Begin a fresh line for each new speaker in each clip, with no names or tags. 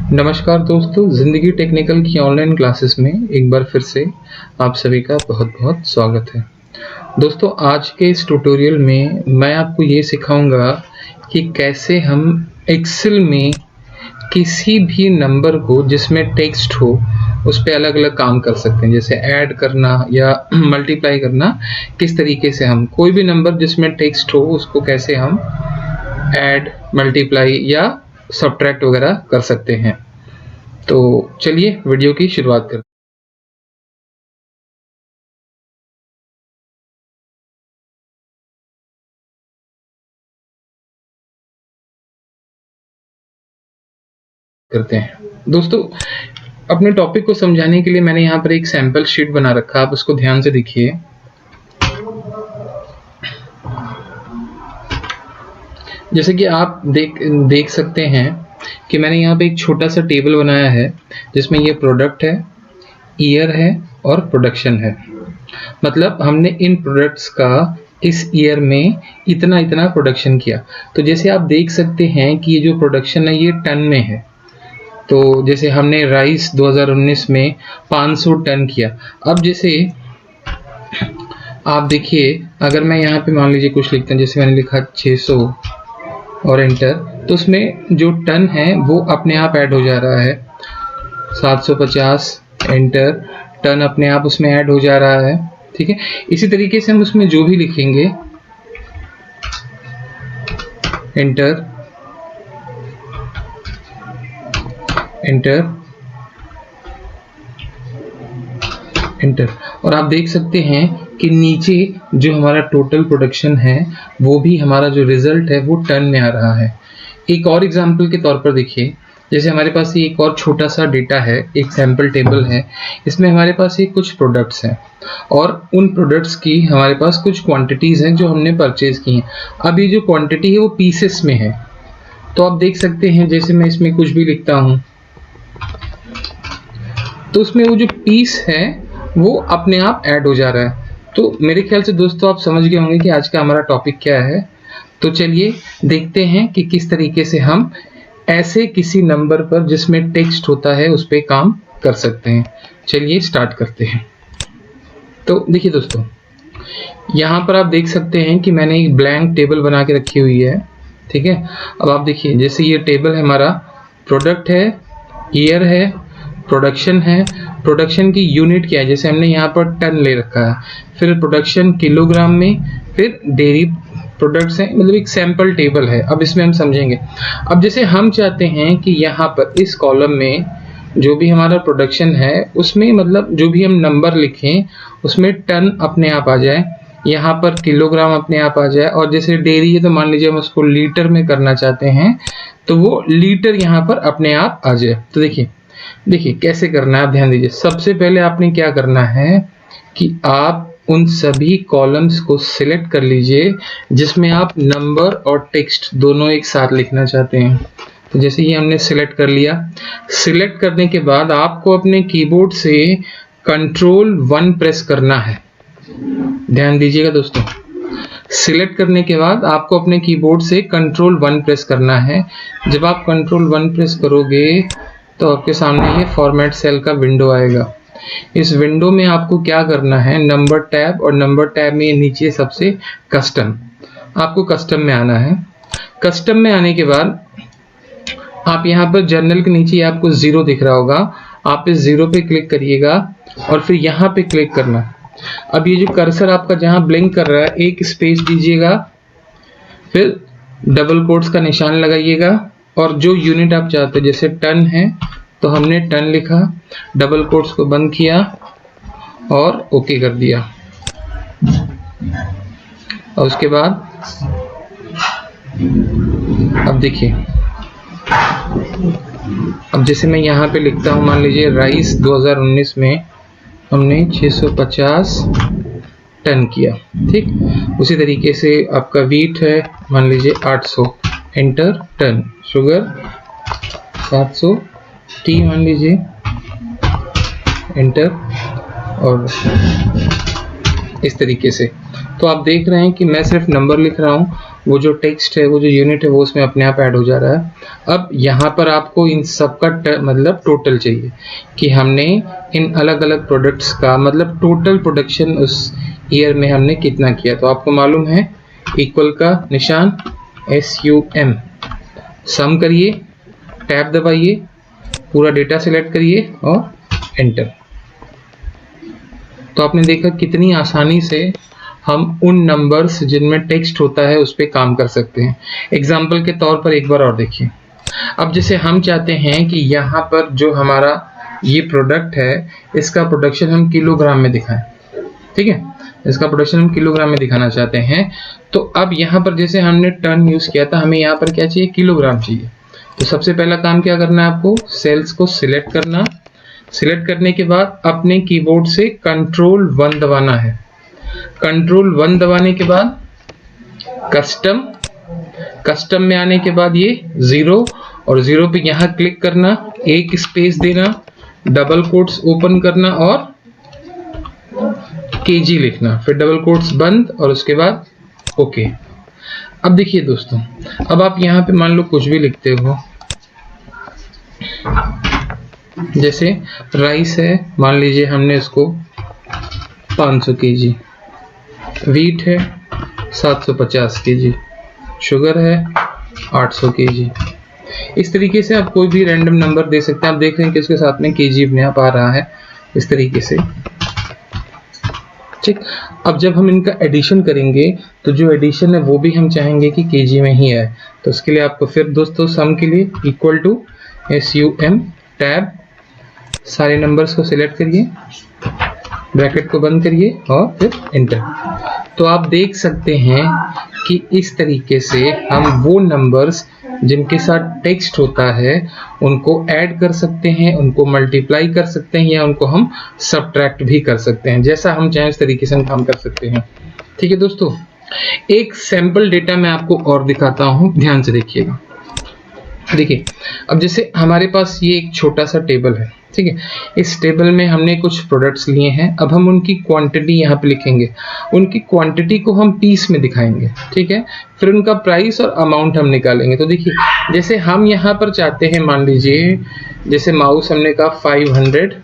नमस्कार दोस्तों, ज़िंदगी टेक्निकल की ऑनलाइन क्लासेस में एक बार फिर से आप सभी का बहुत बहुत स्वागत है। दोस्तों, आज के इस ट्यूटोरियल में मैं आपको ये सिखाऊंगा कि कैसे हम एक्सेल में किसी भी नंबर को जिसमें टेक्स्ट हो उस पर अलग अलग काम कर सकते हैं। जैसे ऐड करना या मल्टीप्लाई करना, किस तरीके से हम कोई भी नंबर जिसमें टेक्स्ट हो उसको कैसे हम ऐड, मल्टीप्लाई या सब्ट्रैक्ट वगैरह कर सकते हैं। तो चलिए वीडियो की शुरुआत करते हैं। दोस्तों, अपने टॉपिक को समझाने के लिए मैंने यहाँ पर एक सैंपल शीट बना रखा, आप उसको ध्यान से देखिए। जैसे कि आप देख सकते हैं कि मैंने यहाँ पे एक छोटा सा टेबल बनाया है जिसमें ये प्रोडक्ट है, ईयर है और प्रोडक्शन है। मतलब हमने इन प्रोडक्ट्स का इस ईयर में इतना इतना प्रोडक्शन किया। तो जैसे आप देख सकते हैं कि ये जो प्रोडक्शन है ये टन में है। तो जैसे हमने राइस 2019 में 500 टन किया। अब जैसे आप देखिए, अगर मैं यहाँ पे मान लीजिए कुछ लिखता हूँ, जैसे मैंने लिखा 600 और एंटर, तो उसमें जो टन है वो अपने आप ऐड हो जा रहा है। 750 एंटर, टन अपने आप उसमें ऐड हो जा रहा है। ठीक है, इसी तरीके से हम उसमें जो भी लिखेंगे, एंटर एंटर एंटर, और आप देख सकते हैं कि नीचे जो हमारा टोटल प्रोडक्शन है वो भी हमारा जो रिजल्ट है वो टन में आ रहा है। एक और एग्जांपल के तौर पर देखिए, जैसे हमारे पास ये एक और छोटा सा डेटा है, एक सैंपल टेबल है। इसमें हमारे पास ये कुछ प्रोडक्ट्स हैं और उन प्रोडक्ट्स की हमारे पास कुछ क्वांटिटीज हैं जो हमने परचेज की हैं। अब ये जो क्वांटिटी है वो पीसेस में है। तो आप देख सकते हैं, जैसे मैं इसमें कुछ भी लिखता हूं तो उसमें वो जो पीस है वो अपने आप ऐड हो जा रहा है। तो मेरे ख्याल से दोस्तों आप समझ गए होंगे कि आज का हमारा टॉपिक क्या है। तो चलिए देखते हैं कि किस तरीके से हम ऐसे किसी नंबर पर जिसमें टेक्स्ट होता है उस पर काम कर सकते हैं। चलिए स्टार्ट करते हैं। तो देखिए दोस्तों, यहाँ पर आप देख सकते हैं कि मैंने एक ब्लैंक टेबल बना के रखी हुई है। ठीक है, अब आप देखिए, जैसे ये टेबल है हमारा, प्रोडक्ट है, ईयर है, प्रोडक्शन है। प्रोडक्शन की यूनिट क्या है, जैसे हमने यहाँ पर टन ले रखा है, फिर प्रोडक्शन किलोग्राम में, फिर डेयरी प्रोडक्ट्स हैं। मतलब एक सैंपल टेबल है। अब इसमें हम समझेंगे। अब जैसे हम चाहते हैं कि यहाँ पर इस कॉलम में जो भी हमारा प्रोडक्शन है उसमें, मतलब जो भी हम नंबर लिखें उसमें टन अपने आप आ जाए, यहाँ पर किलोग्राम अपने आप आ जाए, और जैसे डेयरी है तो मान लीजिए हम उसको लीटर में करना चाहते हैं तो वो लीटर यहाँ पर अपने आप आ जाए। तो देखिए कैसे करना है, आप ध्यान दीजिए। सबसे पहले आपने क्या करना है कि आप उन सभी कॉलम्स को सिलेक्ट कर लीजिए जिसमें आप नंबर और टेक्स्ट दोनों एक साथ लिखना चाहते हैं। तो जैसे ये हमने सिलेक्ट कर लिया। सिलेक्ट करने के बाद आपको अपने कीबोर्ड से कंट्रोल 1 प्रेस करना है। ध्यान दीजिएगा दोस्तों, सिलेक्ट करने के बाद आपको अपने कीबोर्ड से कंट्रोल 1 प्रेस करना है। जब आप कंट्रोल 1 प्रेस करोगे तो आपके सामने ये फॉर्मेट सेल का विंडो आएगा। इस विंडो में आपको क्या करना है, नंबर टैब, और नंबर टैब में नीचे सबसे कस्टम, आपको कस्टम में आना है। कस्टम में आने के बाद आप यहाँ पर जर्नल के नीचे आपको 0 दिख रहा होगा, आप इस 0 पे क्लिक करिएगा और फिर यहाँ पे क्लिक करना। अब ये जो कर्सर आपका जहाँ ब्लिंक कर रहा है, एक स्पेस दीजिएगा, फिर डबल कोट्स का निशान लगाइएगा और जो यूनिट आप चाहते हैं, जैसे टन है तो हमने टन लिखा, डबल कोट्स को बंद किया और ओके कर दिया। और उसके बाद अब देखिए, अब जैसे मैं यहाँ पे लिखता हूँ, मान लीजिए राइस 2019 में हमने 650 टन किया। ठीक, उसी तरीके से आपका वीट है, मान लीजिए 800, एंटर, टन, शुगर 700, टी मान लीजिए, एंटर, और इस तरीके से। तो आप देख रहे हैं कि मैं सिर्फ नंबर लिख रहा हूँ वो जो टेक्स्ट है, वो जो यूनिट है, वो उसमें अपने आप ऐड हो जा रहा है। अब यहाँ पर आपको इन सब का मतलब टोटल चाहिए कि हमने इन अलग अलग प्रोडक्ट्स का मतलब टोटल प्रोडक्शन उस ईयर में हमने कितना किया। तो आपको मालूम है इक्वल का निशान SUM, सम करिए, टैब दबाइए, पूरा डेटा सिलेक्ट करिए और एंटर। तो आपने देखा कितनी आसानी से हम उन नंबर्स जिनमें टेक्स्ट होता है उस पर काम कर सकते हैं। एग्जाम्पल के तौर पर एक बार और देखिए। अब जैसे हम चाहते हैं कि यहाँ पर जो हमारा ये प्रोडक्ट है इसका प्रोडक्शन हम किलोग्राम में दिखाएं, ठीक है, इसका प्रोडक्शन हम किलोग्राम में दिखाना चाहते हैं। तो अब यहाँ पर जैसे हमने टन यूज किया था, हमें यहाँ पर क्या चाहिए, किलोग्राम चाहिए। तो सबसे पहला काम क्या करना है, आपको सेल्स को सिलेक्ट करना। सिलेक्ट करने के बाद अपने कीबोर्ड से Ctrl 1 दबाना है। Ctrl 1 दबाने के बाद कस्टम में आने के बाद ये 0 और 0 पे यहाँ क्लिक करना, एक स्पेस देना, डबल कोट्स ओपन करना और kg लिखना, फिर डबल कोट्स बंद और उसके बाद ओके। अब देखिए दोस्तों, अब आप यहाँ पे मान लो कुछ भी लिखते हो, जैसे राइस है, मान लीजिए हमने इसको 500 kg, वीट है 750 kg, शुगर है 800 kg। इस तरीके से आप कोई भी रैंडम नंबर दे सकते हैं। आप देख रहे हैं कि इसके साथ में kg अपने आप आ रहा है इस तरीके से, ठीक। अब जब हम इनका एडिशन करेंगे तो जो एडिशन है वो भी हम चाहेंगे कि kg में ही आए। तो उसके लिए आपको फिर दोस्तों सम के लिए इक्वल टू SUM, टैब, सारे नंबर्स को सिलेक्ट करिए, ब्रैकेट को बंद करिए और फिर एंटर। तो आप देख सकते हैं कि इस तरीके से हम वो नंबर्स जिनके साथ टेक्स्ट होता है उनको ऐड कर सकते हैं, उनको मल्टीप्लाई कर सकते हैं या उनको हम सबट्रैक्ट भी कर सकते हैं। जैसा हम चाहें उस तरीके से हम काम कर सकते हैं, ठीक है दोस्तों। एक सैंपल डेटा मैं आपको और दिखाता हूं, ध्यान से देखिएगा। देखिए, अब जैसे हमारे पास ये एक छोटा सा टेबल है, ठीक है। इस टेबल में हमने कुछ प्रोडक्ट्स लिए हैं। अब हम उनकी क्वांटिटी यहाँ पे लिखेंगे, उनकी क्वांटिटी को हम पीस में दिखाएंगे, ठीक है। फिर उनका प्राइस और अमाउंट हम निकालेंगे। तो देखिए, जैसे हम यहाँ पर चाहते हैं, मान लीजिए जैसे माउस हमने कहा 500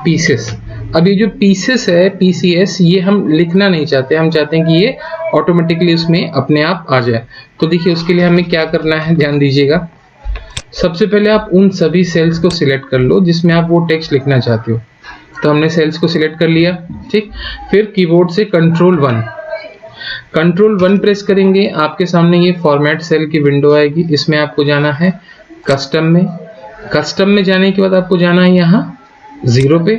पीसेस। अब ये जो पीसेस है PCS, ये हम लिखना नहीं चाहते, हम चाहते हैं कि ये ऑटोमेटिकली उसमें अपने आप आ जाए। तो देखिए उसके लिए हमें क्या करना है, ध्यान दीजिएगा। सबसे पहले आप उन सभी सेल्स को सिलेक्ट कर लो जिसमें आप वो टेक्स्ट लिखना चाहते हो। तो हमने सेल्स को सिलेक्ट कर लिया, ठीक। फिर कीबोर्ड से Ctrl 1 प्रेस करेंगे, आपके सामने ये फॉर्मेट सेल की विंडो आएगी। इसमें आपको जाना है कस्टम में। कस्टम में जाने के बाद आपको जाना है यहाँ 0 पे,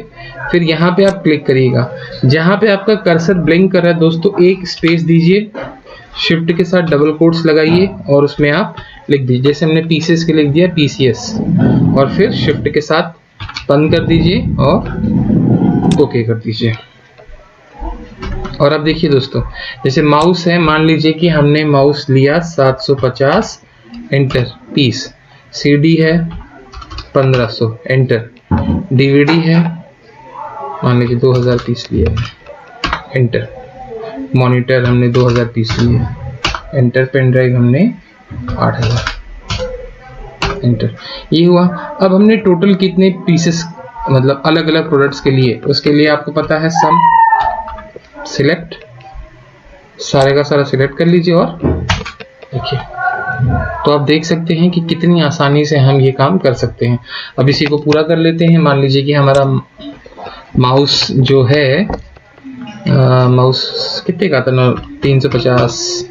फिर यहाँ पे आप क्लिक करिएगा। जहाँ पे आपका कर्सर ब्लिंक कर रहा है दोस्तों, एक स्पेस दीजिए, शिफ्ट के साथ डबल कोट्स लगाइए और उसमें आप लिख दीजिए, जैसे हमने पीसेस के लिख दिया PCS, और फिर शिफ्ट के साथ बंद कर दीजिए और ओके कर दीजिए। और अब देखिए दोस्तों, जैसे माउस है, मान लीजिए कि हमने माउस लिया 750, एंटर, पीस, CD है 1500, एंटर, DVD है मान लीजिए 2000 पीस लिया है, एंटर, मॉनिटर हमने 2000 पीस लिया, एंटर, पेन ड्राइव हमने 8000, एंटर। ये हुआ। अब हमने टोटल कितने पीसेस मतलब अलग अलग प्रोडक्ट्स के लिए, उसके लिए आपको पता है सम, सिलेक्ट, सारे का सारा सिलेक्ट कर लीजिए और देखिए। तो आप देख सकते हैं कि कितनी आसानी से हम ये काम कर सकते हैं। अब इसी को पूरा कर लेते हैं। मान लीजिए कि हमारा माउस जो है, माउस कितने का था ना, 350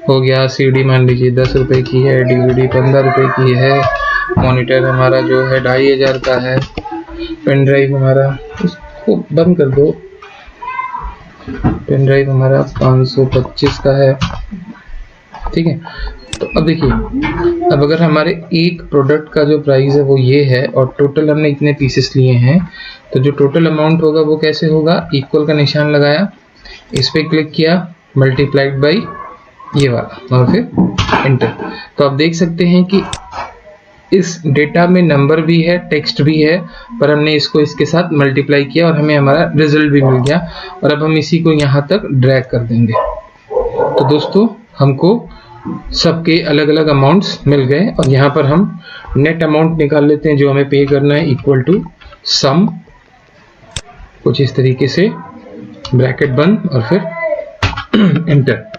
हो गया। CD मान लीजिए 10 रुपए की है, DVD 15 रुपए की है, मॉनिटर हमारा जो है 2500 का है, पेन ड्राइव हमारा, इसको बंद कर दो, पेन ड्राइव हमारा 525 का है, ठीक है। तो अब देखिए, अब अगर हमारे एक प्रोडक्ट का जो प्राइस है वो ये है और टोटल हमने इतने पीसेस लिए हैं, तो जो टोटल अमाउंट होगा वो कैसे होगा, इक्वल का निशान लगाया, इस पे क्लिक किया, मल्टीप्लाइड बाई ये वाला और फिर एंटर। तो आप देख सकते हैं कि इस डेटा में नंबर भी है, टेक्स्ट भी है, पर हमने इसको इसके साथ मल्टीप्लाई किया और हमें हमारा रिजल्ट भी मिल गया। और अब हम इसी को यहाँ तक ड्रैग कर देंगे। तो दोस्तों हमको सबके अलग अलग अमाउंट्स मिल गए और यहाँ पर हम नेट अमाउंट निकाल लेते हैं जो हमें पे करना है, इक्वल टू सम, कुछ इस तरीके से, ब्रैकेट बंद और फिर एंटर।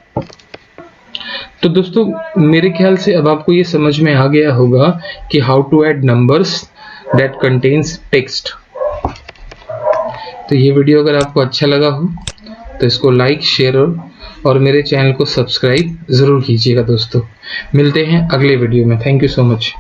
तो दोस्तों मेरे ख्याल से अब आपको ये समझ में आ गया होगा कि how to add numbers that contains text. तो ये वीडियो अगर आपको अच्छा लगा हो तो इसको लाइक, शेयर और मेरे चैनल को सब्सक्राइब ज़रूर कीजिएगा दोस्तों। मिलते हैं अगले वीडियो में। Thank you so much.